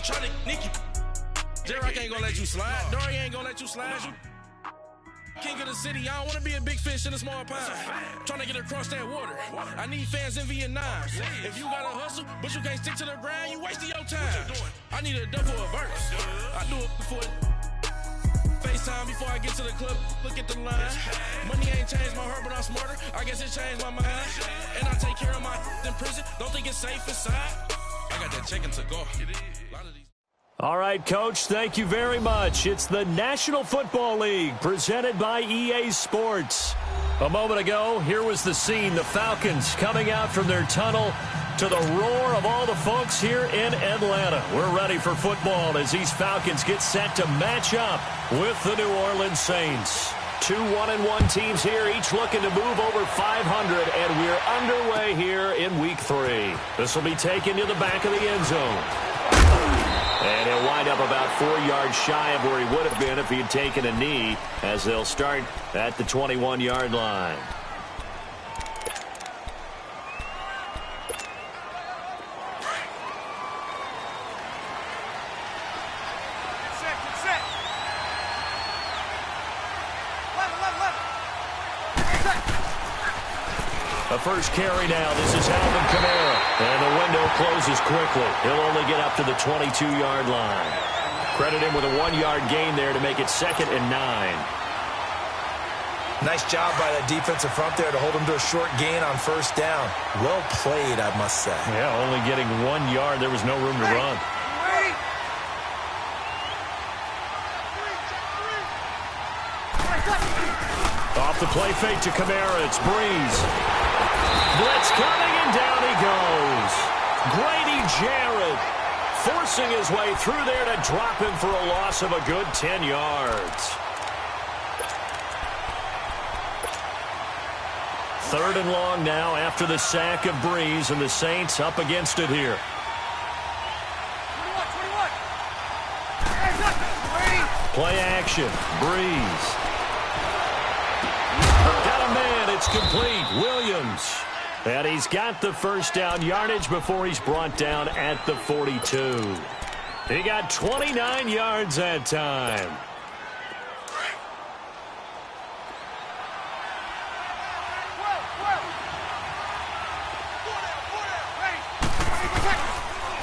try to nick you. J-Rock ain't gonna let you slide. Dory ain't gonna let you slide. You king of the city. I don't wanna be a big fish in a small pond. Trying to get across that water. I need fans in Vietnam. If you gotta hustle, but you can't stick to the grind, you wasting your time. I need a double a verse. I do it before FaceTime before I get to the club. Look at the line. Money ain't changed my heart, but I'm smarter. I guess it changed my mind. And I take care of my in prison. Don't think it's safe inside. I got that chicken to go. All right, Coach, thank you very much. It's the National Football League presented by EA Sports. A moment ago, here was the scene. The Falcons coming out from their tunnel to the roar of all the folks here in Atlanta. We're ready for football as these Falcons get set to match up with the New Orleans Saints. 2 1-1 teams here, each looking to move over 500, and we're underway here in Week 3. This will be taken to the back of the end zone. And he'll wind up about 4 yards shy of where he would have been if he had taken a knee, as they'll start at the 21-yard line. The first carry now. This is Alvin Kamara. And the window closes quickly. He'll only get up to the 22-yard line. Credit him with a 1-yard gain there to make it 2nd and 9. Nice job by that defensive front there to hold him to a short gain on first down. Well played, I must say. Yeah, only getting 1 yard. There was no room to run. Off the play fake to Kamara. It's Breeze. Blitz coming, and down he goes. Grady Jarrett forcing his way through there to drop him for a loss of a good 10 yards. 3rd and long now after the sack of Breeze, and the Saints up against it here. Play action. Breeze. Got a man. It's complete. Williams. And he's got the first down yardage before he's brought down at the 42. He got 29 yards that time.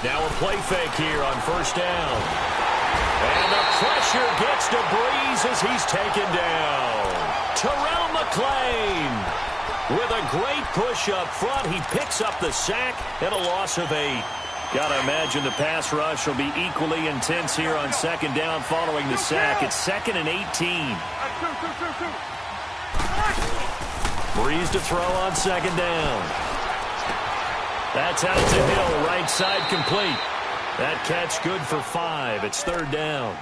Now a play fake here on first down. And the pressure gets to Breeze as he's taken down. Terrell McClain with a great push up front. He picks up the sack and a loss of 8. Got to imagine the pass rush will be equally intense here on 2nd down following the sack. It's 2nd and 18. Breeze to throw on 2nd down. That's out to Hill, right side complete. That catch good for 5. It's 3rd down.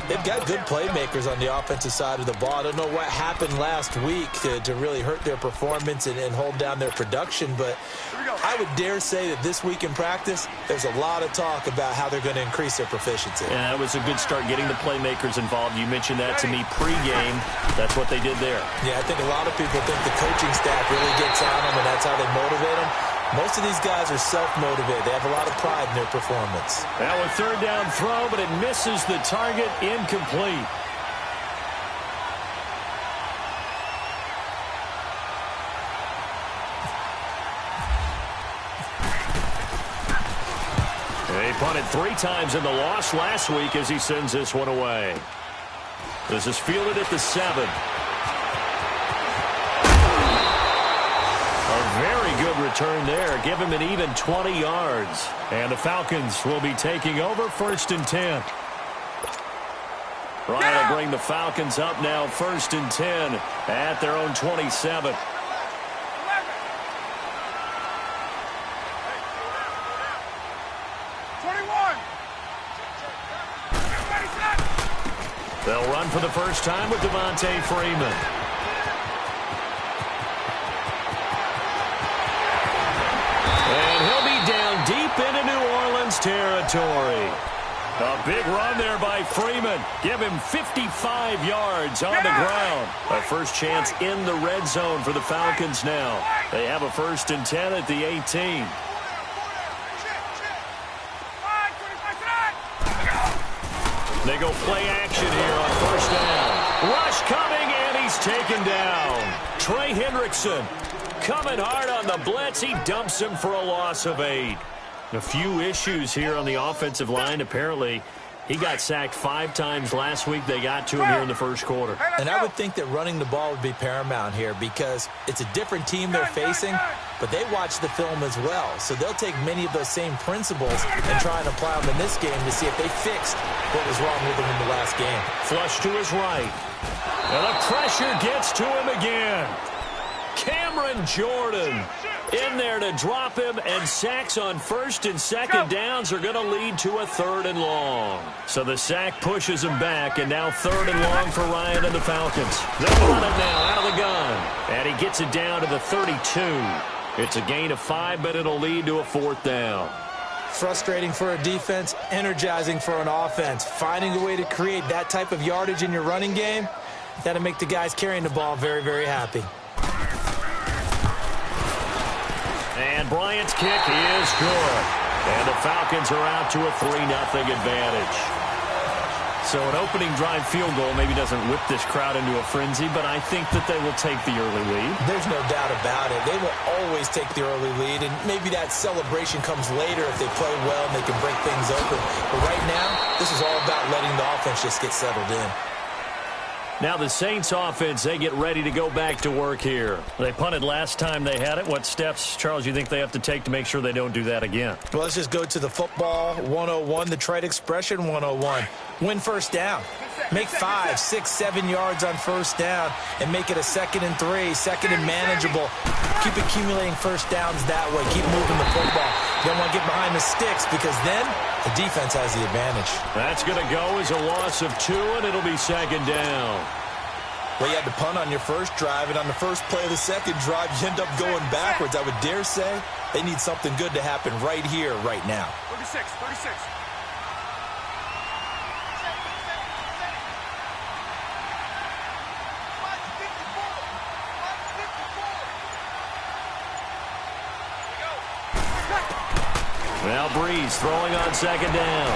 They've got good playmakers on the offensive side of the ball. I don't know what happened last week to really hurt their performance and hold down their production, but I would dare say that this week in practice, there's a lot of talk about how they're going to increase their proficiency. Yeah, that was a good start getting the playmakers involved. You mentioned that to me pregame. That's what they did there. Yeah, I think a lot of people think the coaching staff really gets on them, and that's how they motivate them. Most of these guys are self-motivated. They have a lot of pride in their performance. Now a 3rd down throw, but it misses the target, incomplete. He punted 3 times in the loss last week as he sends this one away. This is fielded at the 7. A very good return there. Give him an even 20 yards. And the Falcons will be taking over 1st and 10. Ryan will bring the Falcons up now 1st and 10 at their own 27. They'll run for the first time with Devontae Freeman. And he'll be down deep into New Orleans territory. A big run there by Freeman. Give him 55 yards on the ground. A first chance in the red zone for the Falcons now. They have a 1st and 10 at the 18. They go play action here on first down. Rush coming, and he's taken down. Trey Hendrickson coming hard on the blitz. He dumps him for a loss of 8. A few issues here on the offensive line. Apparently, he got sacked 5 times last week. They got to him here in the first quarter. And I would think that running the ball would be paramount here because it's a different team they're facing, but they watch the film as well. So they'll take many of those same principles and try and apply them in this game to see if they fixed what was wrong with them in the last game. Flush to his right. And the pressure gets to him again. Cameron Jordan in there to drop him, and sacks on first and second downs are going to lead to a 3rd and long. So the sack pushes him back, and now 3rd and long for Ryan and the Falcons. They'll run it now out of the gun, and he gets it down to the 32. It's a gain of 5, but it'll lead to a 4th down. Frustrating for a defense, energizing for an offense. Finding a way to create that type of yardage in your running game, that'll make the guys carrying the ball very, very happy. And Bryant's kick is good. And the Falcons are out to a 3-0 advantage. So an opening drive field goal maybe doesn't whip this crowd into a frenzy, but I think that they will take the early lead. There's no doubt about it. They will always take the early lead, and maybe that celebration comes later if they play well and they can break things open. But right now, this is all about letting the offense just get settled in. Now the Saints offense, they get ready to go back to work here. They punted last time they had it. What steps, Charles, you think they have to take to make sure they don't do that again? Well, let's just go to the football 101, the trite expression 101. Win first down. Make 5, 6, 7 yards on first down and make it a 2nd and 3, 2nd and manageable. Keep accumulating first downs that way. Keep moving the football. You don't want to get behind the sticks because then the defense has the advantage. That's going to go as a loss of 2, and it'll be 2nd down. Well, you had to punt on your first drive, and on the first play of the second drive, you end up going backwards. I would dare say they need something good to happen right here, right now. 36. Now Breeze throwing on 2nd down.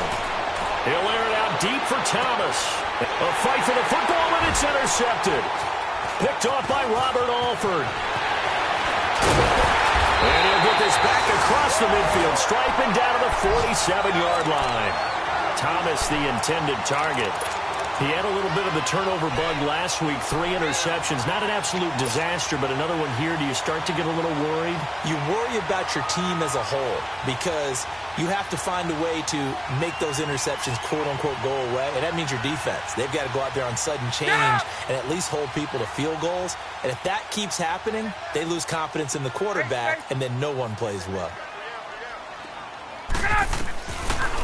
He'll air it out deep for Thomas. A fight for the football, and it's intercepted. Picked off by Robert Alford. And he'll get this back across the midfield, striping down to the 47-yard line. Thomas, the intended target. He had a little bit of the turnover bug last week, 3 interceptions. Not an absolute disaster, but another one here. Do you start to get a little worried? You worry about your team as a whole because you have to find a way to make those interceptions, quote-unquote, go away, and that means your defense. They've got to go out there on sudden change and at least hold people to field goals. And if that keeps happening, they lose confidence in the quarterback, and then no one plays well.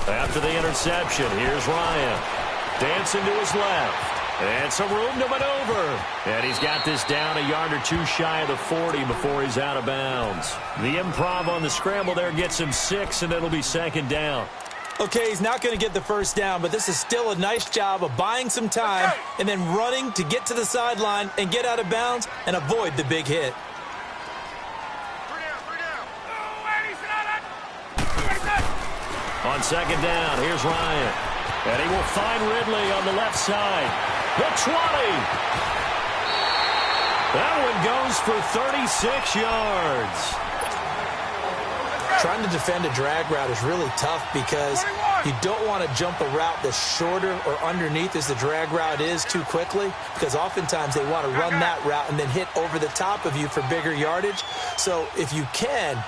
After the interception, here's Ryan. Dancing to his left. And some room to maneuver. And he's got this down a yard or 2 shy of the 40 before he's out of bounds. The improv on the scramble there gets him 6, and it'll be 2nd down. Okay, he's not going to get the first down, but this is still a nice job of buying some time and then running to get to the sideline and get out of bounds and avoid the big hit. On 2nd down, here's Ryan. And he will find Ridley on the left side. The 20. That one goes for 36 yards. Trying to defend a drag route is really tough because you don't want to jump a route that's shorter or underneath as the drag route is too quickly, because oftentimes they want to run that route and then hit over the top of you for bigger yardage. So if you can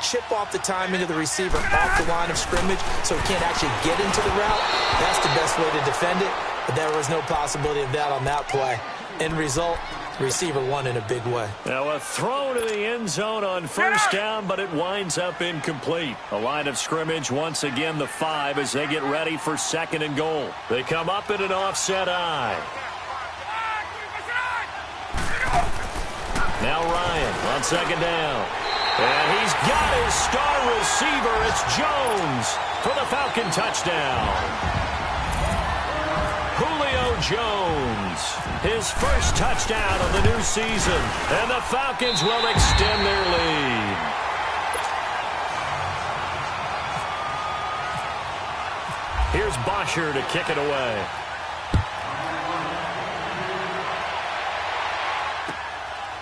chip off the timing of the receiver off the line of scrimmage so he can't actually get into the route, that's the best way to defend it. But there was no possibility of that on that play. End result, receiver won in a big way. Now a throw to the end zone on first down, but it winds up incomplete. A line of scrimmage, once again the 5 as they get ready for 2nd and goal. They come up in an offset eye. Now Ryan on 2nd down. And he's got his star receiver. It's Jones for the Falcon touchdown. Julio Jones, his first touchdown of the new season, and the Falcons will extend their lead. Here's Bosher to kick it away.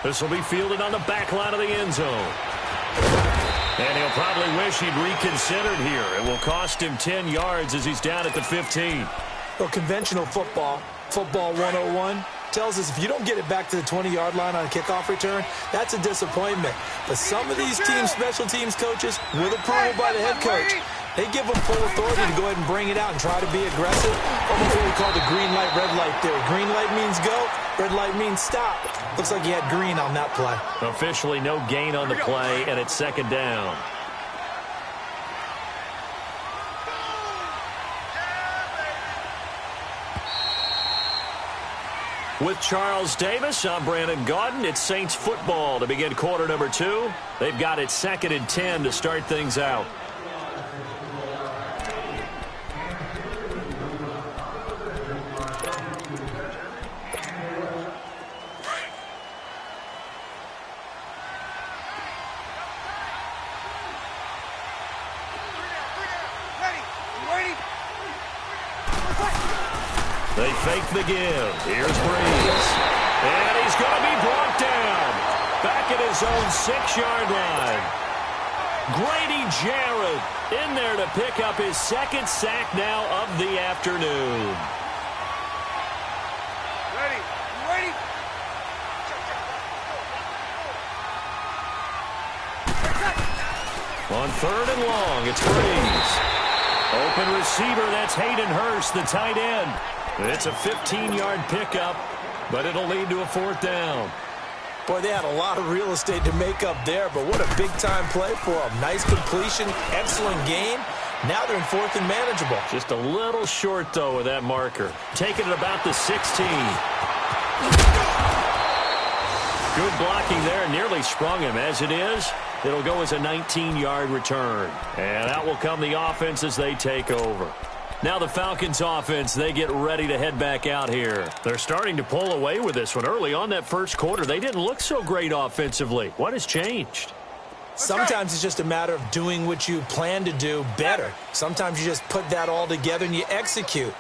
This will be fielded on the back line of the end zone. And he'll probably wish he'd reconsidered here. It will cost him 10 yards as he's down at the 15. Well, conventional football 101, tells us if you don't get it back to the 20-yard line on a kickoff return, that's a disappointment. But some of these teams, special teams coaches, with approval by the head coach, they give them full authority to go ahead and bring it out and try to be aggressive. Almost what we call the green light, red light theory. Green light means go, red light means stop. Looks like he had green on that play. Officially no gain on the play, and it's second down. With Charles Davis, I'm Brandon Gaudin. It's Saints football to begin quarter number 2. They've got it 2nd and 10 to start things out. They fake the give. Here's Breeze. And he's going to be brought down. Back at his own 6-yard line. Grady Jarrett in there to pick up his 2nd sack now of the afternoon. Ready. On 3rd and long, it's Breeze. Open receiver, that's Hayden Hurst, the tight end. It's a 15-yard pickup, but it'll lead to a 4th down. Boy, they had a lot of real estate to make up there, but what a big-time play for them. Nice completion, excellent gain. Now they're in 4th and manageable. Just a little short, though, with that marker. Taking it about the 16. Good blocking there, nearly sprung him. As it is, it'll go as a 19-yard return. And out will come the offense as they take over. Now the Falcons offense, they get ready to head back out here. They're starting to pull away with this one. Early on that first quarter, they didn't look so great offensively. What has changed? Sometimes it's just a matter of doing what you plan to do better. Sometimes you just put that all together and you execute.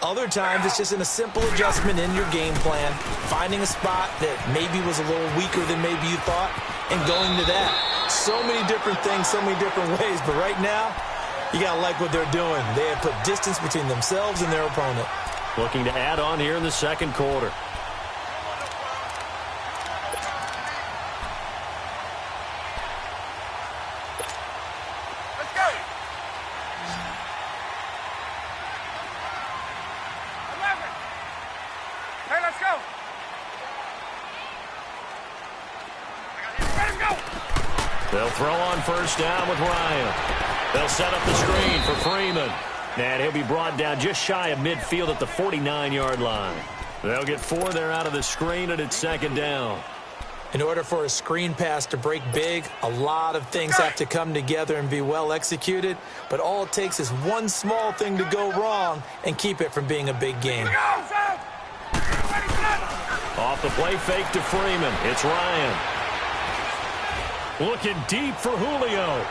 Other times it's just in a simple adjustment in your game plan, finding a spot that maybe was a little weaker than maybe you thought, and going to that. So many different things, so many different ways, but right now, you got to like what they're doing. They have put distance between themselves and their opponent. Looking to add on here in the second quarter. Let's go. 11. Hey, let's go. Let him go. They'll throw on first down with Ryan. They'll set up the screen for Freeman. And he'll be brought down just shy of midfield at the 49-yard line. They'll get 4 there out of the screen, and it's second down. In order for a screen pass to break big, a lot of things have to come together and be well executed. But all it takes is one small thing to go wrong and keep it from being a big game. Off the play fake to Freeman. It's Ryan. Looking deep for Julio.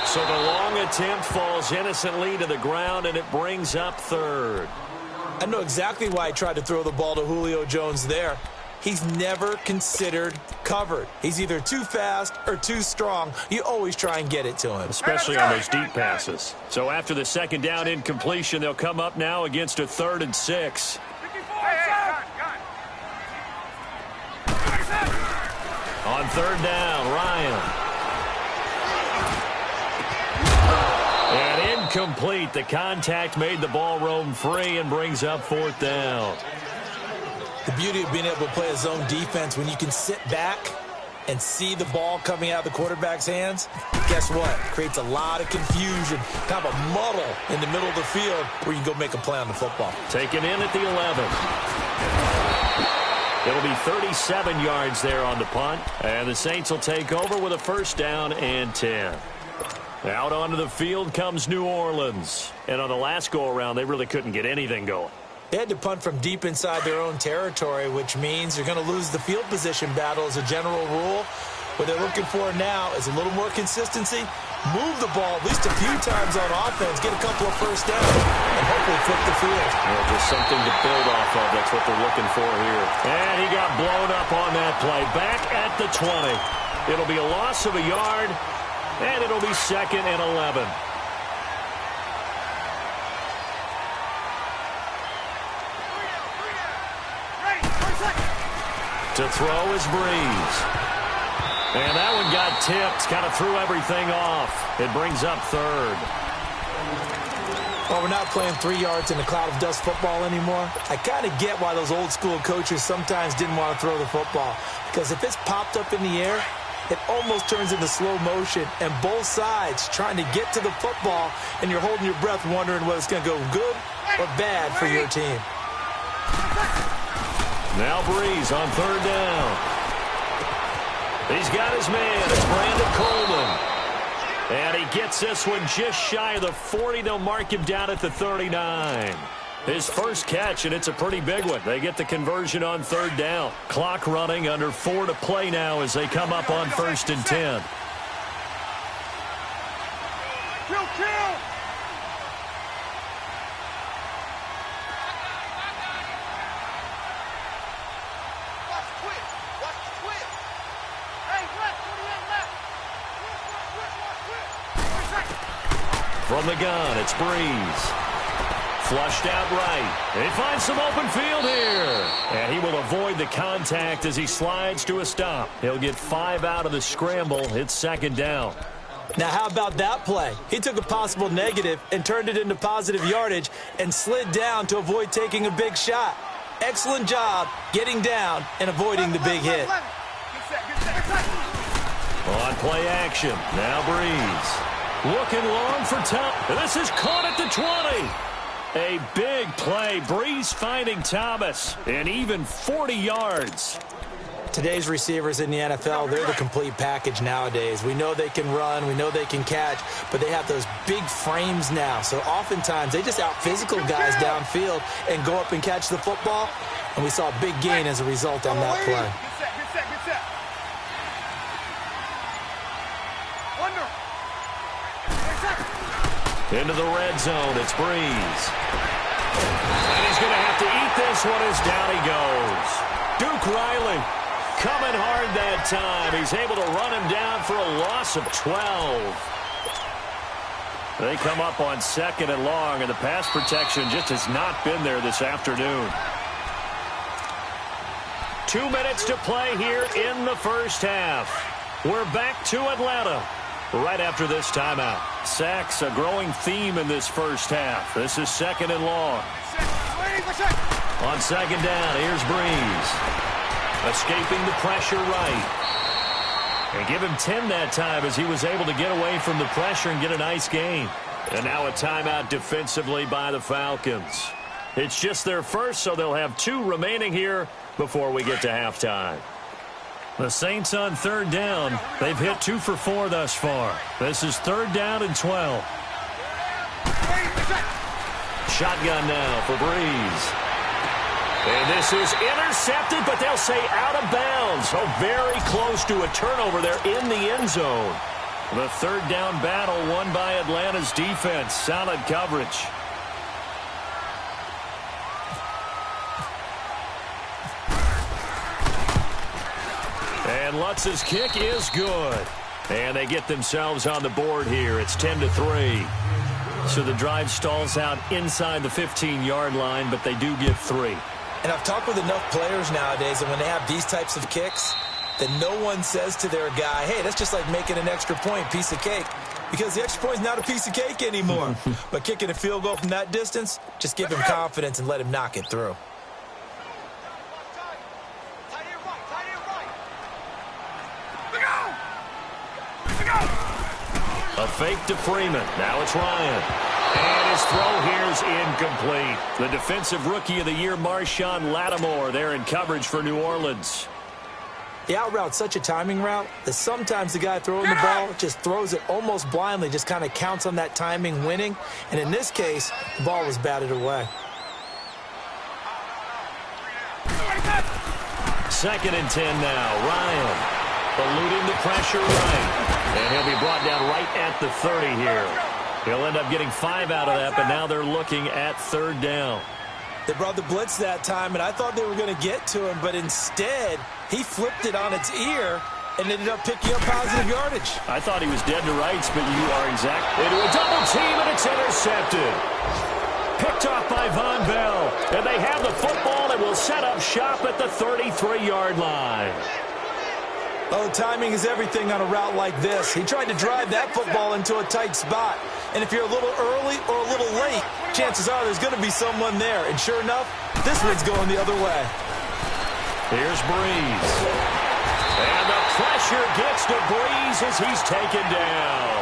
So the long attempt falls innocently to the ground, and it brings up 3rd. I know exactly why I tried to throw the ball to Julio Jones there. He's never considered covered. He's either too fast or too strong. You always try and get it to him. Especially on those deep passes. So after the second down incompletion, they'll come up now against a 3rd and 6. On 3rd down, Ryan. And incomplete. The contact made the ball roam free and brings up 4th down. The beauty of being able to play a zone defense when you can sit back and see the ball coming out of the quarterback's hands, guess what? Creates a lot of confusion, kind of a muddle in the middle of the field where you can go make a play on the football. Taken in at the 11. It'll be 37 yards there on the punt, and the Saints will take over with a first down and 10. Out onto the field comes New Orleans. And on the last go-around, they really couldn't get anything going. They had to punt from deep inside their own territory, which means you're going to lose the field position battle as a general rule. What they're looking for now is a little more consistency move the ball at least a few times on offense, get a couple of first downs, and hopefully flip the field. Well, just something to build off of. That's what they're looking for here. And he got blown up on that play. Back at the 20. It'll be a loss of a yard, and it'll be 2nd and 11. To throw is Breeze. And that one got tipped, kind of threw everything off. It brings up 3rd. Well, we're not playing 3 yards in a cloud of dust football anymore. I kind of get why those old school coaches sometimes didn't want to throw the football. Because if it's popped up in the air, it almost turns into slow motion. And both sides trying to get to the football, and you're holding your breath wondering whether it's going to go good or bad for your team. Now Breeze on 3rd down. He's got his man. It's Brandon Coleman. And he gets this one just shy of the 40. They'll mark him down at the 39. His first catch, and it's a pretty big one. They get the conversion on 3rd down. Clock running, under 4 to play now as they come up on 1st and 10. Kill! From the gun, it's Breeze. Flushed out right. And he finds some open field here. And he will avoid the contact as he slides to a stop. He'll get 5 out of the scramble. It's 2nd down. Now, how about that play? He took a possible negative and turned it into positive yardage and slid down to avoid taking a big shot. Excellent job getting down and avoiding the big hit. On play action, now Breeze. Looking long for Tom. This is caught at the 20. A big play. Breeze finding Thomas. And even 40 yards. Today's receivers in the NFL, they're the complete package nowadays. We know they can run, we know they can catch, but they have those big frames now. So oftentimes they just out-physical guys downfield and go up and catch the football. And we saw a big gain as a result on that play. Get set. Into the red zone, it's Breeze. And he's going to have to eat this one as down he goes. Duke Riley coming hard that time. He's able to run him down for a loss of 12. They come up on 2nd and long, and the pass protection just has not been there this afternoon. 2 minutes to play here in the first half. We're back to Atlanta right after this timeout. Sacks, a growing theme in this first half. This is 2nd and long. On 2nd down, here's Breeze. Escaping the pressure right. And give him 10 that time as he was able to get away from the pressure and get a nice gain. And now a timeout defensively by the Falcons. It's just their first, so they'll have 2 remaining here before we get to halftime. The Saints on 3rd down. They've hit 2 for 4 thus far. This is 3rd down and 12. Shotgun now for Breeze. And this is intercepted, but they'll say out of bounds. Oh, very close to a turnover there in the end zone. The 3rd down battle won by Atlanta's defense. Solid coverage. And Lutz's kick is good. And they get themselves on the board here. It's 10-3. So the drive stalls out inside the 15-yard line, but they do get 3. And I've talked with enough players nowadays, and when they have these types of kicks, that no one says to their guy, hey, that's just like making an extra point, piece of cake. Because the extra point is not a piece of cake anymore. But kicking a field goal from that distance, just give him confidence and let him knock it through. A fake to Freeman. Now it's Ryan. And his throw here is incomplete. The defensive rookie of the year, Marshawn Lattimore, there in coverage for New Orleans. The out route's such a timing route that sometimes the guy throwing the ball just throws it almost blindly, just kind of counts on that timing winning. And in this case, the ball was batted away. 2nd and 10 now. Ryan eluding the pressure right. And he'll be brought down right at the 30 here. He'll end up getting 5 out of that, but now they're looking at 3rd down. They brought the blitz that time, and I thought they were going to get to him, but instead he flipped it on its ear and ended up picking up positive yardage. I thought he was dead to rights, but you are exact. Into a double team, and it's intercepted. Picked off by Von Bell. And they have the football and will set up shop at the 33-yard line. Oh, timing is everything on a route like this. He tried to drive that football into a tight spot. And if you're a little early or a little late, chances are there's going to be someone there. And sure enough, this one's going the other way. Here's Breeze. And the pressure gets to Breeze as he's taken down.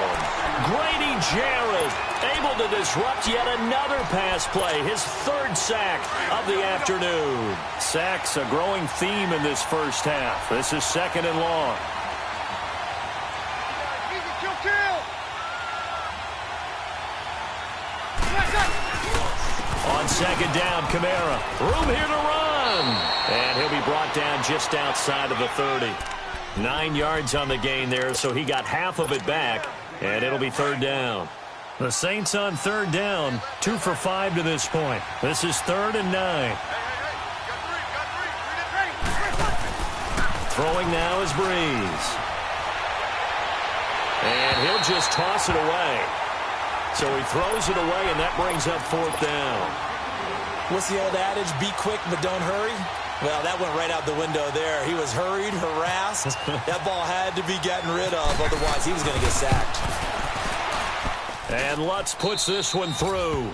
Grady Jarrett able to disrupt yet another pass play, his 3rd sack of the afternoon. Sacks a growing theme in this first half. This is 2nd and long. On 2nd down, Kamara. Room here to run. And he'll be brought down just outside of the 30. 9 yards on the gain there, so he got half of it back. And it'll be 3rd down. The Saints on 3rd down, 2 for 5 to this point. This is 3rd and 9. Throwing now is Breeze. And he'll just toss it away. So he throws it away, and that brings up 4th down. What's the old adage? Be quick, but don't hurry. Well, that went right out the window there. He was hurried, harassed. That ball had to be gotten rid of, otherwise he was going to get sacked. And Lutz puts this one through.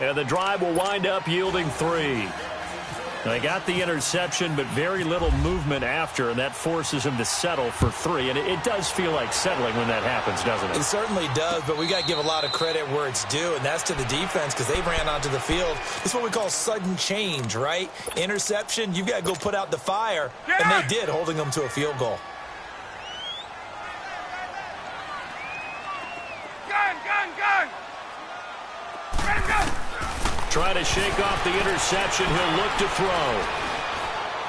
And the drive will wind up yielding 3. They got the interception, but very little movement after, and that forces him to settle for 3. And it does feel like settling when that happens, doesn't it? It certainly does, but we got to give a lot of credit where it's due, and that's to the defense because they ran onto the field. It's what we call sudden change, right? Interception, you've got to go put out the fire, and they did, holding them to a field goal. Gun! Let him go! Trying to shake off the interception. He'll look to throw.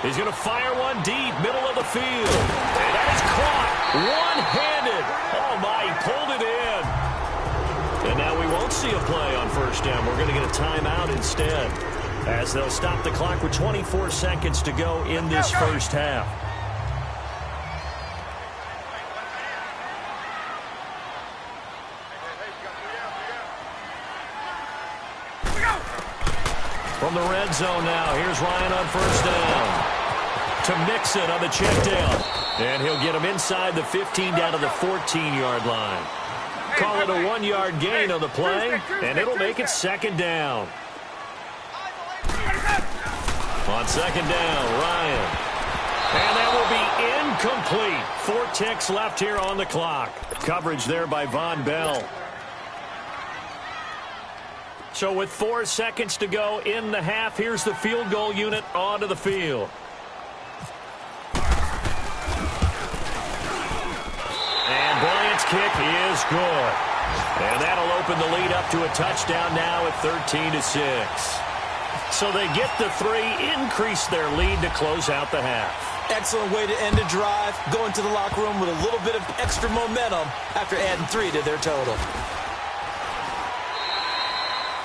He's going to fire one deep, middle of the field. And that is caught one-handed. Oh, my, he pulled it in. And now we won't see a play on 1st down. We're going to get a timeout instead, as they'll stop the clock with 24 seconds to go in this first half. From the red zone now, here's Ryan on 1st down. To Mixon on the check down. And he'll get him inside the 15 down to the 14-yard line. Call it a 1-yard gain on the play, and it'll make it 2nd down. On 2nd down, Ryan. And that will be incomplete. 4 ticks left here on the clock. Coverage there by Von Bell. So with 4 seconds to go in the half, here's the field goal unit onto the field. And Bryant's kick is good. And that'll open the lead up to a touchdown now at 13-6. So they get the 3, increase their lead to close out the half. Excellent way to end a drive, go into the locker room with a little bit of extra momentum after adding 3 to their total.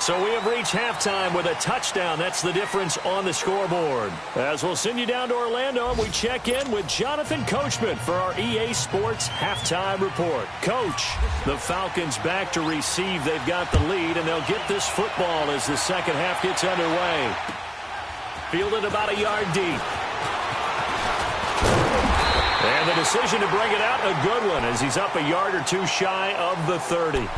So we have reached halftime with a touchdown. That's the difference on the scoreboard. As we'll send you down to Orlando, and we check in with Jonathan Coachman for our EA Sports Halftime Report. Coach, the Falcons back to receive. They've got the lead, and they'll get this football as the second half gets underway. Fielded about a yard deep. And the decision to bring it out, a good one, as he's up a yard or 2 shy of the 30.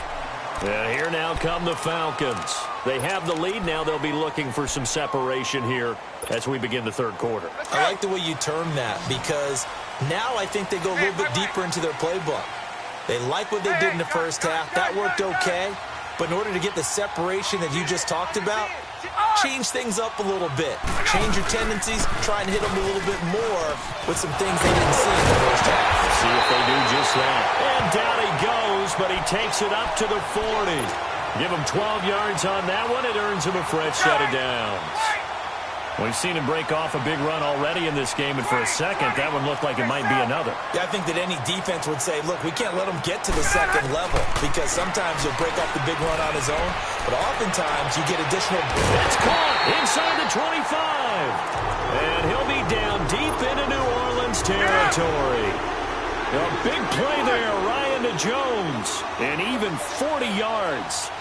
And here now come the Falcons. They have the lead now. They'll be looking for some separation here as we begin the 3rd quarter. I like the way you term that because now I think they go a little bit deeper into their playbook. They like what they did in the first half. That worked okay. But in order to get the separation that you just talked about, change things up a little bit. Change your tendencies. Try and hit them a little bit more with some things they didn't see in the first half. See if they do just that. And down he goes, but he takes it up to the 40. Give him 12 yards on that one. It earns him a fresh set of downs. We've seen him break off a big run already in this game, and for a second, that one looked like it might be another. Yeah, I think that any defense would say, look, we can't let him get to the second level, because sometimes he'll break off the big run on his own, but oftentimes you get additional... That's caught inside the 25. And he'll be down deep into New Orleans territory. A big play there, Ryan to Jones, and even 40 yards.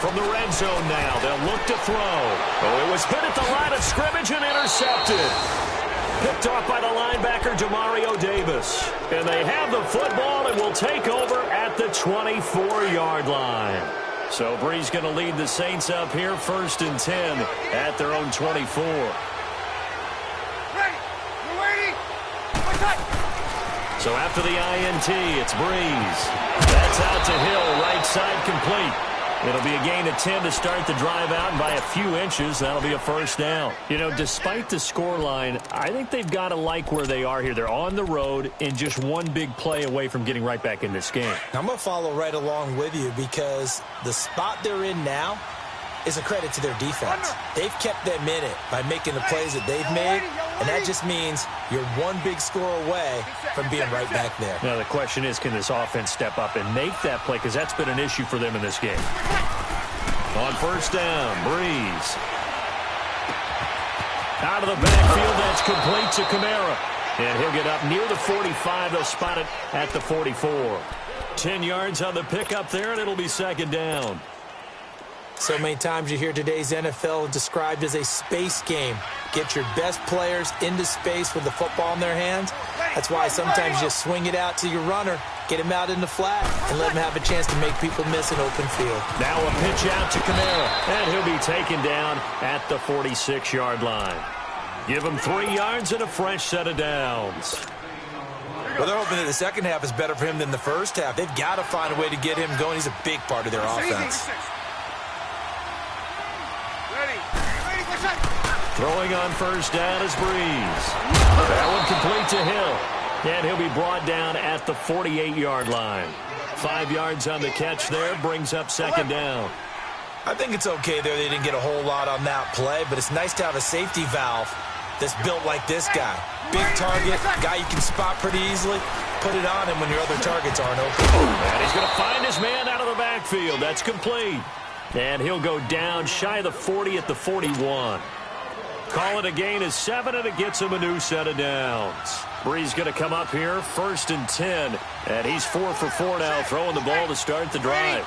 From the red zone now, they'll look to throw. Oh, it was hit at the line of scrimmage and intercepted. Picked off by the linebacker, Demario Davis. And they have the football and will take over at the 24-yard line. So Bree's going to lead the Saints up here, 1st and 10 at their own 24. Ready. We're waiting. So after the INT, it's Breeze. That's out to Hill, right side complete. It'll be a gain of 10 to start the drive out, and by a few inches, that'll be a first down. You know, despite the scoreline, I think they've got to like where they are here. They're on the road and just one big play away from getting right back in this game. I'm going to follow right along with you because the spot they're in now is a credit to their defense. They've kept them in it by making the plays that they've made, and that just means you're one big score away from being right back there. Now, the question is, can this offense step up and make that play? Because that's been an issue for them in this game. On first down, Breeze. Out of the backfield, that's complete to Kamara. And he'll get up near the 45. They'll spot it at the 44. 10 yards on the pickup there, and it'll be second down. So many times you hear today's NFL described as a space game. Get your best players into space with the football in their hands. That's why sometimes you just swing it out to your runner, get him out in the flat, and let him have a chance to make people miss an open field. Now a pitch out to Kamara, and he'll be taken down at the 46-yard line. Give him 3 yards and a fresh set of downs. Well, they're hoping that the second half is better for him than the first half. They've got to find a way to get him going. He's a big part of their offense. Throwing on first down is Breeze. That one complete to Hill. And he'll be brought down at the 48-yard line. 5 yards on the catch there, brings up second down. I think it's okay there. They didn't get a whole lot on that play, but it's nice to have a safety valve that's built like this guy. Big target, guy you can spot pretty easily. Put it on him when your other targets aren't open. And he's going to find his man out of the backfield. That's complete. And he'll go down shy of the 40 at the 41. Call it a gain of 7, and it gets him a new set of downs. Bree's going to come up here, 1st and 10. And he's 4 for 4 now, throwing the ball to start the drive.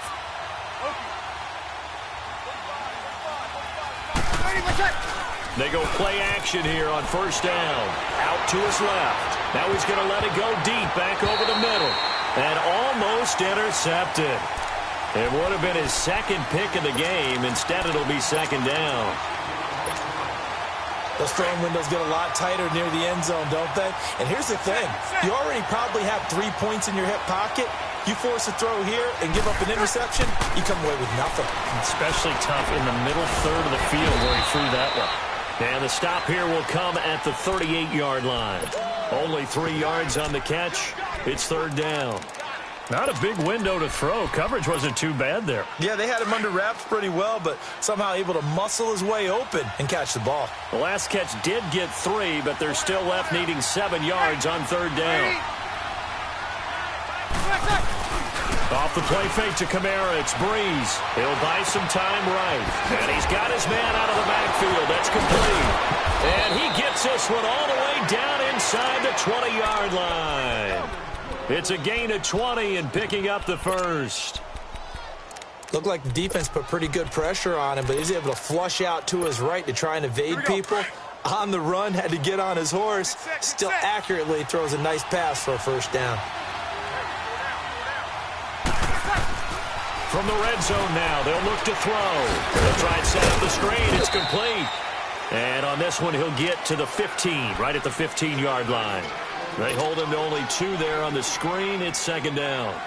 They go play action here on first down. Out to his left. Now he's going to let it go deep, back over the middle. And almost intercepted. It would have been his second pick of the game. Instead, it'll be second down. Those throwing windows get a lot tighter near the end zone, don't they? And here's the thing. You already probably have 3 points in your hip pocket. You force a throw here and give up an interception, you come away with nothing. Especially tough in the middle third of the field where he threw that one. And the stop here will come at the 38-yard line. Only 3 yards on the catch. It's third down. Not a big window to throw. Coverage wasn't too bad there. Yeah, they had him under wraps pretty well, but somehow able to muscle his way open and catch the ball. The last catch did get 3, but they're still left needing 7 yards on third down. Off the play fake to Kamara, it's Breeze. He'll buy some time right. And he's got his man out of the backfield. That's complete. And he gets this one all the way down inside the 20-yard line. It's a gain of 20 and picking up the first. Looked like the defense put pretty good pressure on him, but he was able to flush out to his right to try and evade people. On the run, had to get on his horse. Still accurately throws a nice pass for a first down. From the red zone now, they'll look to throw. They'll try and set up the screen. It's complete. And on this one, he'll get to the 15, right at the 15-yard line. They hold him to only 2 there on the screen. It's second down.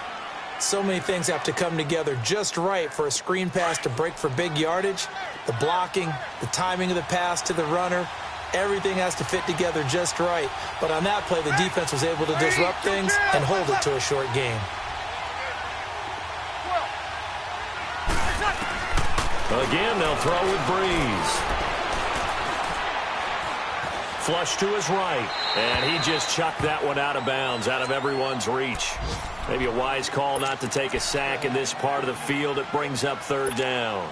So many things have to come together just right for a screen pass to break for big yardage. The blocking, the timing of the pass to the runner, everything has to fit together just right. But on that play, the defense was able to disrupt things and hold it to a short gain. Again, they'll throw with Breeze. Flush to his right, and he just chucked that one out of bounds, out of everyone's reach. Maybe a wise call not to take a sack in this part of the field. It brings up third down.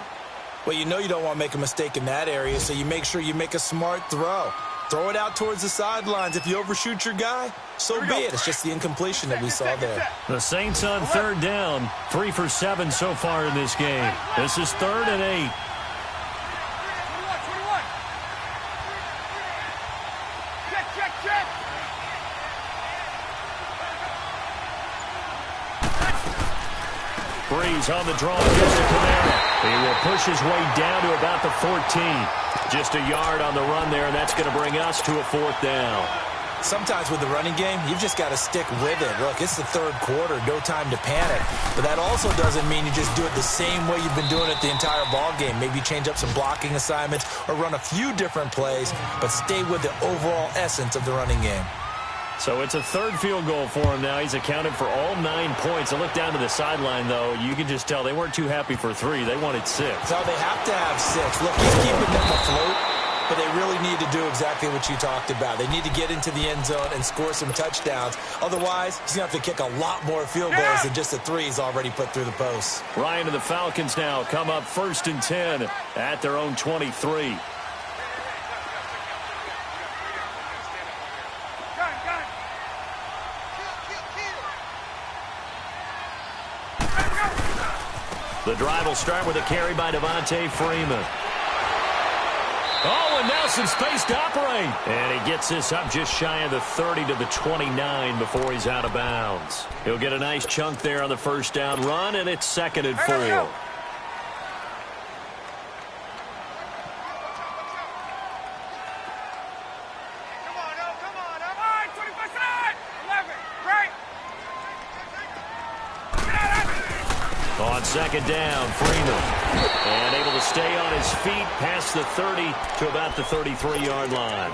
Well, you know you don't want to make a mistake in that area, so you make sure you make a smart throw. Throw it out towards the sidelines. If you overshoot your guy, so be it. It's just the incompletion that we saw there. The Saints on third down, 3 for 7 so far in this game. This is 3rd and 8. Breeze on the draw, gives to Kamara. He will push his way down to about the 14. Just a yard on the run there, and that's going to bring us to a 4th down. Sometimes with the running game, you've just got to stick with it. Look, it's the 3rd quarter, no time to panic. But that also doesn't mean you just do it the same way you've been doing it the entire ball game. Maybe change up some blocking assignments or run a few different plays, but stay with the overall essence of the running game. So it's a 3rd field goal for him now. He's accounted for all 9 points. I look down to the sideline, though. You can just tell they weren't too happy for 3. They wanted 6. No, they have to have 6. Look, he's keeping them afloat, but they really need to do exactly what you talked about. They need to get into the end zone and score some touchdowns. Otherwise, he's going to have to kick a lot more field goals than just the 3 he's already put through the posts. Ryan and the Falcons now come up 1st and 10 at their own 23. The drive will start with a carry by Devontae Freeman. Oh, and now some space to operate. And he gets this up just shy of the 30 to the 29 before he's out of bounds. He'll get a nice chunk there on the 1st down run, and it's 2nd and 4. On 2nd down, Freeman. And able to stay on his feet past the 30 to about the 33-yard line.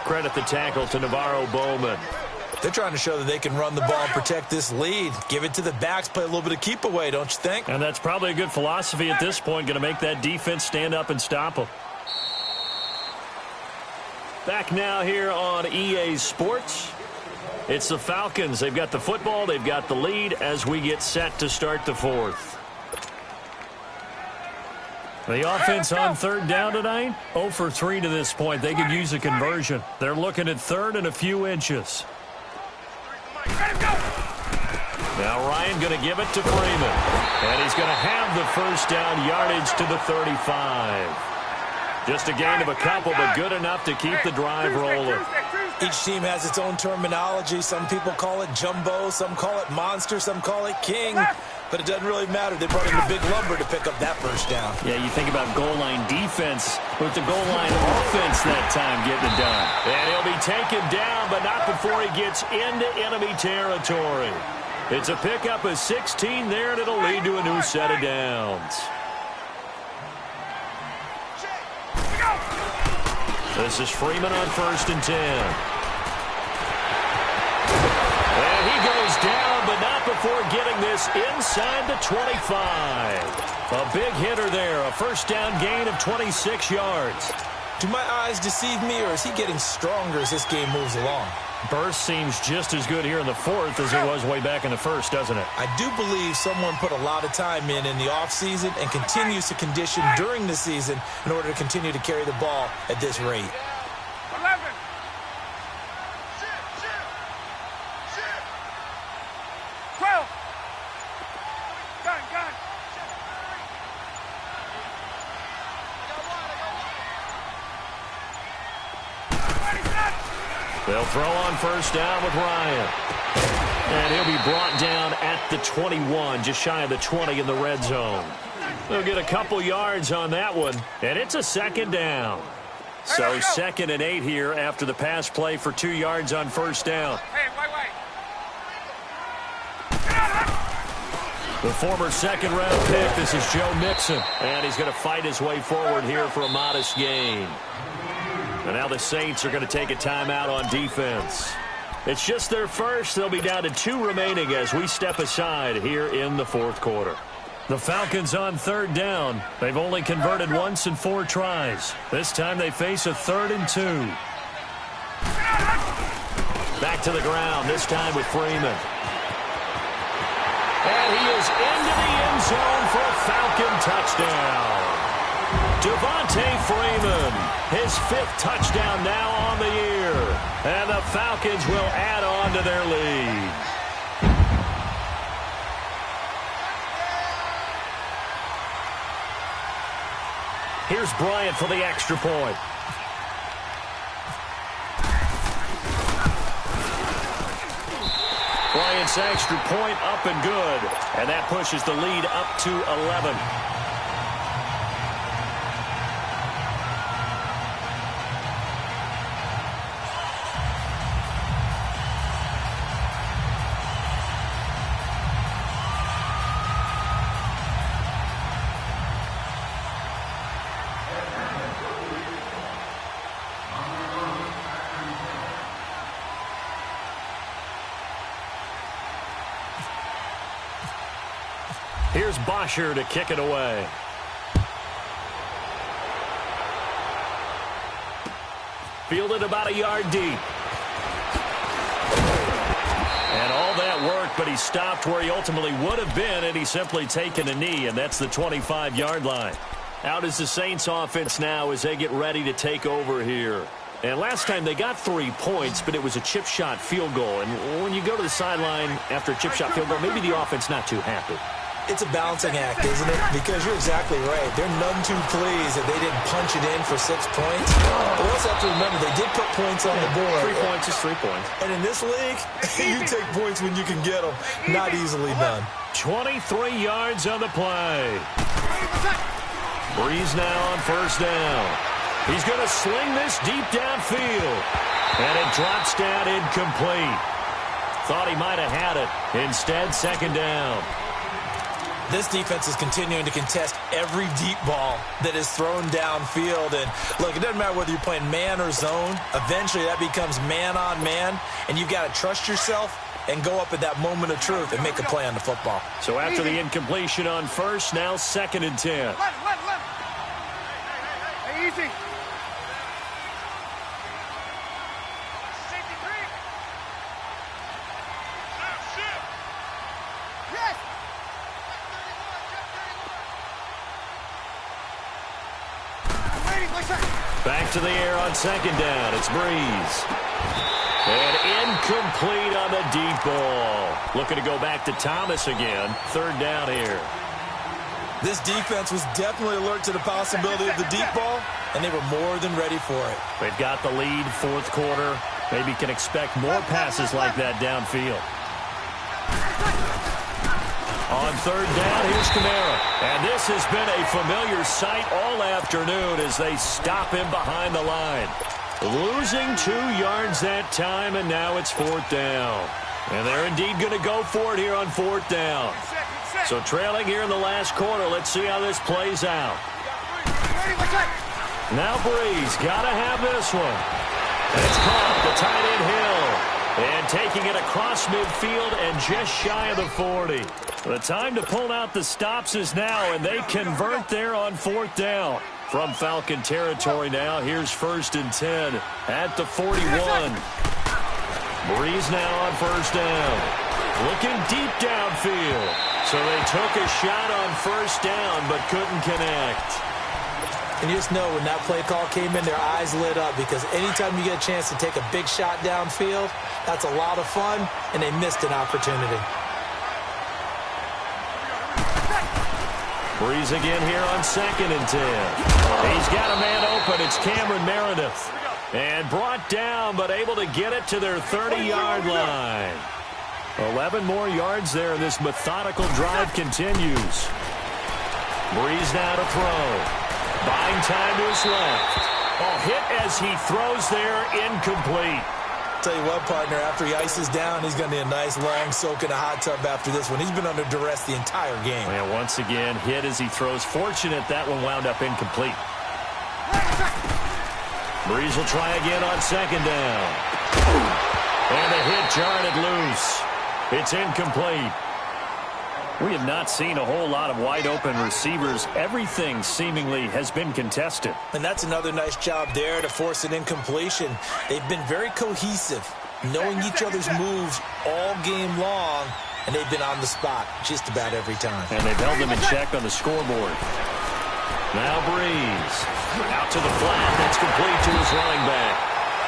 Credit the tackle to Navarro Bowman. They're trying to show that they can run the ball and protect this lead. Give it to the backs, play a little bit of keep away, don't you think? And that's probably a good philosophy at this point, going to make that defense stand up and stop them. Back now here on EA Sports. It's the Falcons. They've got the football. They've got the lead as we get set to start the 4th. The offense on 3rd down tonight, 0 for 3 to this point. They could use a conversion. They're looking at 3rd and a few inches. Now Ryan going to give it to Freeman. And he's going to have the 1st down yardage to the 35. Just a gain of a couple, but good enough to keep the drive rolling. Each team has its own terminology. Some people call it jumbo, some call it monster, some call it king. But it doesn't really matter. They brought in the big lumber to pick up that 1st down. Yeah, you think about goal line defense with the goal line offense that time getting it done. And he'll be taken down, but not before he gets into enemy territory. It's a pickup of 16 there, and it'll lead to a new set of downs. This is Freeman on 1st and 10. And he goes down, but not before getting this inside the 25. A big hitter there, a 1st down gain of 26 yards. Do my eyes deceive me, or is he getting stronger as this game moves along? Burst seems just as good here in the 4th as it was way back in the 1st, doesn't it? I do believe someone put a lot of time in the offseason and continues to condition during the season in order to continue to carry the ball at this rate. 11. 12. Gun. They'll throw on 1st down with Ryan. And he'll be brought down at the 21, just shy of the 20 in the red zone. They'll get a couple yards on that one, and it's a 2nd down. So 2nd and 8 here after the pass play for 2 yards on 1st down. Hey, wait. The former 2nd-round pick, this is Joe Mixon. And he's going to fight his way forward here for a modest gain. And now the Saints are going to take a timeout on defense. It's just their first. They'll be down to 2 remaining as we step aside here in the 4th quarter. The Falcons on 3rd down. They've only converted once in 4 tries. This time they face a 3rd and 2. Back to the ground, this time with Freeman. And he is into the end zone for a Falcon touchdown. Devontae Freeman, his 5th touchdown now on the year. And the Falcons will add on to their lead. Here's Bryant for the extra point. Bryant's extra point up and good. And that pushes the lead up to 11. Here's Bosher to kick it away. Fielded about a yard deep. And all that work, but he stopped where he ultimately would have been, and he's simply taken a knee, and that's the 25-yard line. Out is the Saints offense now as they get ready to take over here. And last time they got 3 points, but it was a chip shot field goal. And when you go to the sideline after a chip shot field goal, maybe the offense not too happy. It's a balancing act, isn't it? Because you're exactly right. They're none too pleased that they didn't punch it in for 6 points. But we also have to remember they did put points on the board. 3 points is 3 points. And in this league, you take points when you can get them. Not easily done. 23 yards on the play. Breeze now on 1st down. He's going to sling this deep downfield. And it drops down incomplete. Thought he might have had it. Instead, 2nd down. This defense is continuing to contest every deep ball that is thrown downfield. And, look, it doesn't matter whether you're playing man or zone. Eventually, that becomes man-on-man, and you've got to trust yourself and go up at that moment of truth and make a play on the football. So after the incompletion on 1st, now 2nd and 10. Hey, easy. Back to the air on 2nd down. It's Breeze. And incomplete on the deep ball. Looking to go back to Thomas again. 3rd down here. This defense was definitely alert to the possibility of the deep ball, and they were more than ready for it. They've got the lead, 4th quarter. Maybe can expect more passes like that downfield. On 3rd down, here's Kamara. And this has been a familiar sight all afternoon as they stop him behind the line. Losing 2 yards that time, and now it's 4th down. And they're indeed going to go for it here on 4th down. So trailing here in the last quarter, let's see how this plays out. Now Breeze, got to have this one. And it's caught, the tight end Hill. And taking it across midfield and just shy of the 40. The time to pull out the stops is now, and they convert there on 4th down. From Falcon territory now, here's 1st and 10 at the 41. Breeze now on 1st down. Looking deep downfield. So they took a shot on 1st down, but couldn't connect. And you just know when that play call came in, their eyes lit up, because anytime you get a chance to take a big shot downfield, that's a lot of fun, and they missed an opportunity. Breeze again here on 2nd and 10. He's got a man open. It's Cameron Meredith. And brought down, but able to get it to their 30-yard line. 11 more yards there, and this methodical drive continues. Breeze now to throw. Buying time to his left. Oh, hit as he throws there, incomplete. Tell you what, partner, after he ices down, he's going to need a nice long soak in a hot tub after this one. He's been under duress the entire game. And once again, hit as he throws. Fortunate that one wound up incomplete. Breeze will try again on 2nd down. And the hit jarred it loose. It's incomplete. We have not seen a whole lot of wide-open receivers. Everything seemingly has been contested. And that's another nice job there to force an incompletion. They've been very cohesive, knowing each other's moves all game long, and they've been on the spot just about every time. And they've held them in check on the scoreboard. Now Breeze. Out to the flat. That's complete to his running back.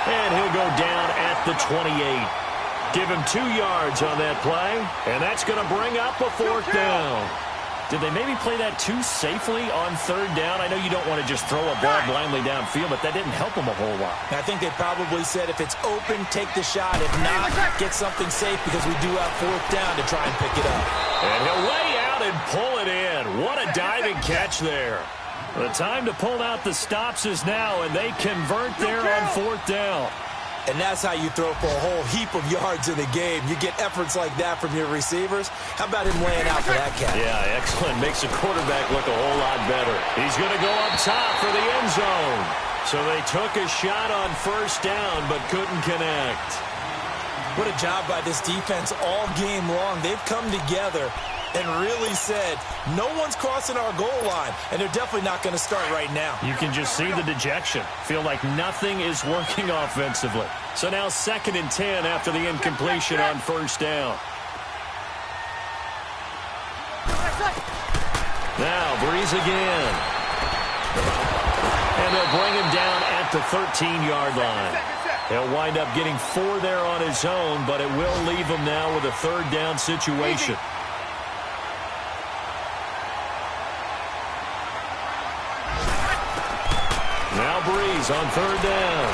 And he'll go down at the 28. Give him 2 yards on that play, and that's going to bring up a 4th down. Did they maybe play that too safely on 3rd down? I know you don't want to just throw a ball blindly downfield, but that didn't help them a whole lot. I think they probably said if it's open, take the shot. If not, get something safe because we do have 4th down to try and pick it up. And he'll lay out and pull it in. What a diving catch there. The time to pull out the stops is now, and they convert there on 4th down. And that's how you throw for a whole heap of yards in the game. You get efforts like that from your receivers. How about him laying out for that catch? Yeah, excellent. Makes the quarterback look a whole lot better. He's going to go up top for the end zone. So they took a shot on 1st down but couldn't connect. What a job by this defense all game long. They've come together and really said, no one's crossing our goal line, and they're definitely not going to start right now. You can just see the dejection. Feel like nothing is working offensively. So now 2nd and 10 after the incompletion on 1st down. Now Breeze again. And they'll bring him down at the 13-yard line. He'll wind up getting 4 there on his own, but it will leave him now with a 3rd down situation. Now Breeze on 3rd down.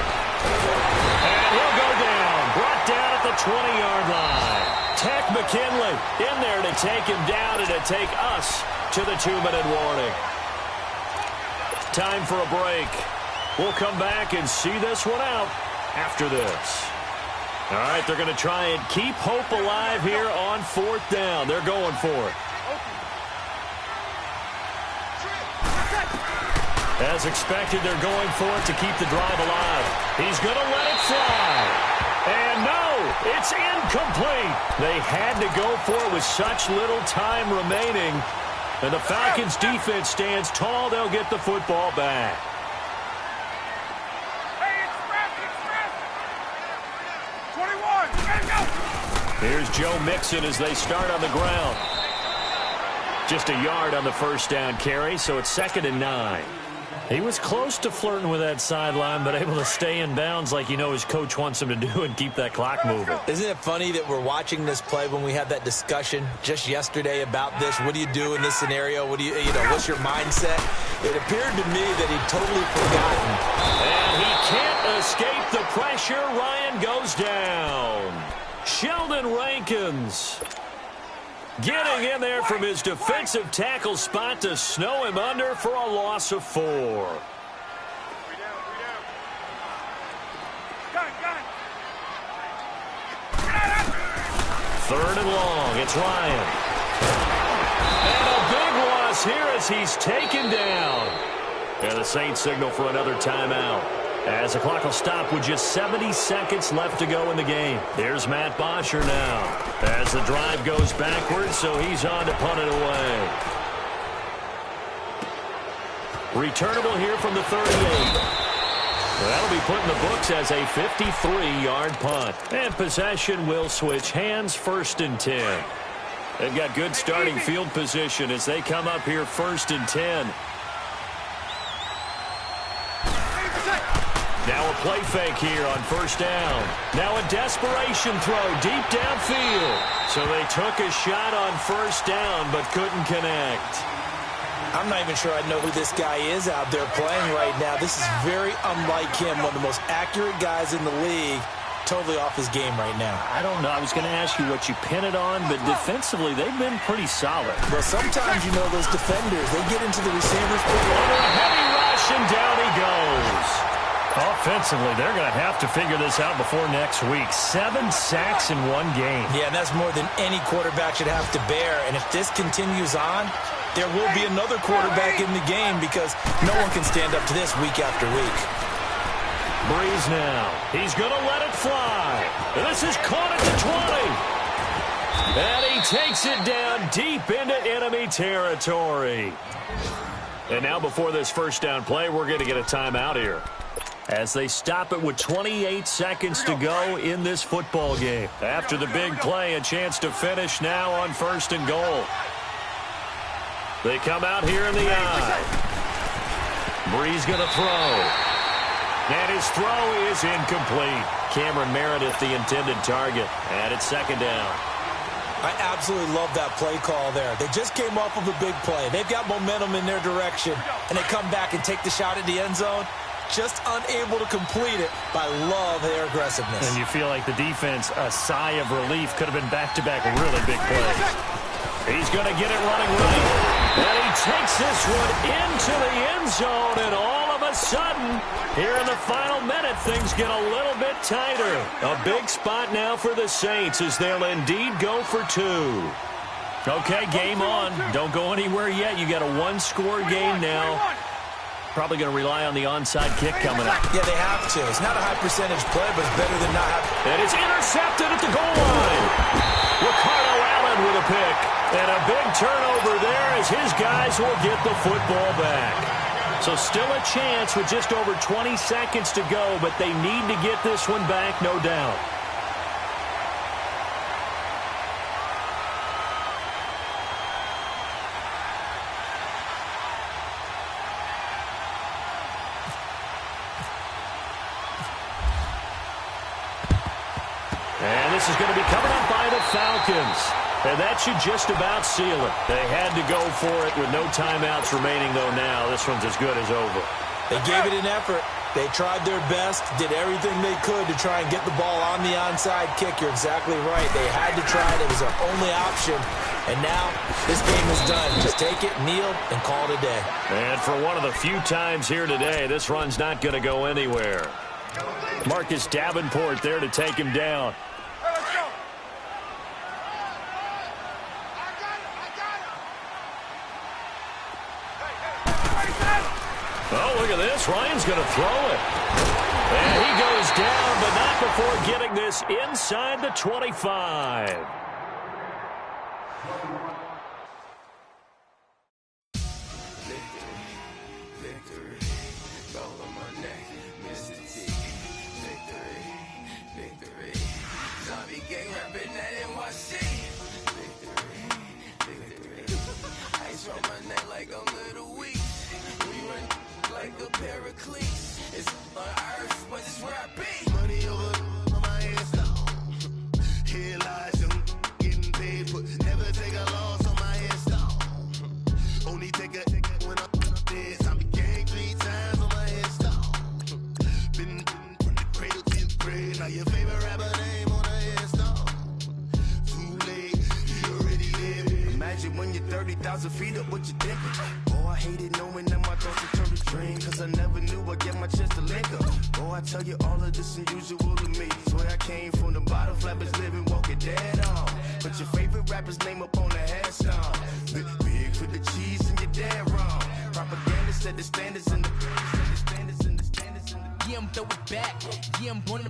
And he'll go down. Brought down at the 20-yard line. Tech McKinley in there to take him down and to take us to the 2-minute warning. Time for a break. We'll come back and see this one out after this. All right, they're going to try and keep hope alive here on 4th down. They're going for it. As expected, they're going for it to keep the drive alive. He's going to let it fly. And no, it's incomplete. They had to go for it with such little time remaining. And the Falcons' defense stands tall. They'll get the football back. Hey, it's 21. Here's Joe Mixon as they start on the ground. Just a yard on the 1st down carry, so it's 2nd and 9. He was close to flirting with that sideline, but able to stay in bounds like you know his coach wants him to do and keep that clock moving. Isn't it funny that we're watching this play when we had that discussion just yesterday about this? What do you do in this scenario? What do you know, what's your mindset? It appeared to me that he'd totally forgotten. And he can't escape the pressure. Ryan goes down. Sheldon Rankins getting in there from his defensive tackle spot to snow him under for a loss of 4. Third and long. It's Ryan. And a big loss here as he's taken down. And the Saints signal for another timeout. As the clock will stop with just 70 seconds left to go in the game. Here's Matt Bosher now. As the drive goes backwards, so he's on to punt it away. Returnable here from the 38. That'll be put in the books as a 53-yard punt. And possession will switch hands, 1st and 10. They've got good starting field position as they come up here 1st and 10. Now a play fake here on 1st down. Now a desperation throw deep downfield. So they took a shot on 1st down but couldn't connect. I'm not even sure I know who this guy is out there playing right now. This is very unlike him, one of the most accurate guys in the league. Totally off his game right now. I don't know. I was going to ask you what you pin it on, but defensively they've been pretty solid. Well, sometimes, you know, those defenders, they get into the receivers. Under a heavy rush, and down he goes. Offensively, they're going to have to figure this out before next week. 7 sacks in one game. Yeah, and that's more than any quarterback should have to bear. And if this continues on, there will be another quarterback in the game because no one can stand up to this week after week. Breeze now. He's going to let it fly. This is caught at the 20. And he takes it down deep into enemy territory. And now before this first down play, we're going to get a timeout here, as they stop it with 28 seconds to go in this football game. After the big play, a chance to finish now on 1st and goal. They come out here in the eye. Bree's going to throw. And his throw is incomplete. Cameron Meredith, the intended target. And it's 2nd down. I absolutely love that play call there. They just came off of a big play. They've got momentum in their direction, and they come back and take the shot at the end zone. Just unable to complete it, but I love their aggressiveness. And you feel like the defense, a sigh of relief, could have been back-to-back really big plays. He's going to get it running right. And he takes this one into the end zone, and all of a sudden, here in the final minute, things get a little bit tighter. A big spot now for the Saints as they'll indeed go for 2. Okay, game on. Don't go anywhere yet. You got a 1-score game now. Probably going to rely on the onside kick coming up. Yeah, they have to. It's not a high percentage play, but it's better than not having. And it's intercepted at the goal line. Ricardo Allen with a pick. And a big turnover there as his guys will get the football back. So still a chance with just over 20 seconds to go, but they need to get this one back, no doubt. And this is going to be covered up by the Falcons. And that should just about seal it. They had to go for it with no timeouts remaining, though, now. This one's as good as over. They gave it an effort. They tried their best, did everything they could to try and get the ball on the onside kick. You're exactly right. They had to try it. It was their only option. And now this game is done. Just take it, kneel, and call it a day. And for one of the few times here today, this run's not going to go anywhere. Marcus Davenport there to take him down. Oh, look at this. Ryan's going to throw it. And he goes down, but not before getting this inside the 25. It's on earth, but it's where I be. Money over my head, stop. Here lies them getting paid, but never take a loss on my head, stop. Only take a when I'm dead. I be gang 3 times on my head, stop. Been from the cradle to the grave. Now your favorite rapper name on the head, stop. Too late, you already there. Imagine when you're 30,000 feet up, what you thinking? Oh, I hated knowing that my thoughts would turn to dream, cause I never knew I'd get my chance to link up. Oh, I tell you all of this unusual to me. Swear I came from the bottom, flappers living, walking dead on. Put your favorite rapper's name up on the headstone. Big for the cheese and you're dead wrong. Propaganda said the standards in the yeah, I'm throw it back. Yeah, I'm born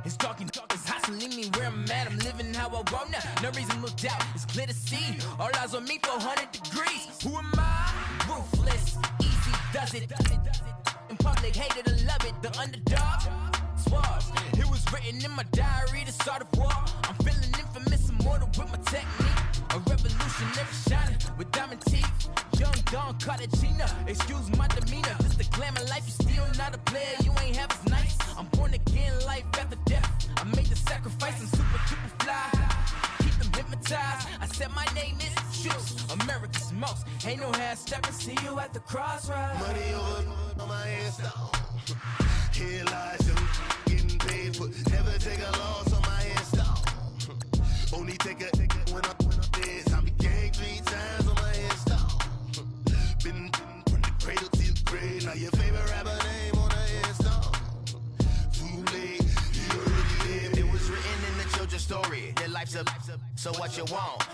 it's talking, it's hustling me where I'm at. I'm living how I want now. No reason to look down, it's clear to see. All eyes on me for 100 degrees. Who am I? Ruthless, easy does it. In public, hated or love it. The underdog, swabs. It was written in my diary to start a war. I'm feeling infamous, immortal with my technique. A revolutionary shining with diamond teeth. Young Don Cartagena, excuse my demeanor. Just a glamour life, you still not a player. You ain't half as nice. I'm born again, life after death. I made the sacrifice, I'm super duper fly. Keep them hypnotized. I said my name is Juice, America's most. Ain't no half stepping. See you at the crossroads. Money over on my head, stop. Here lies them getting paid, but never take a loss on my head, stop. Only take a when I'm dead. I be gang 3 times on my head, stop. Been from the cradle to the grave. Now your favorite rapper name on the head, stop. Too late, you already lived. It was written in the children's story. Their life's a so what you want.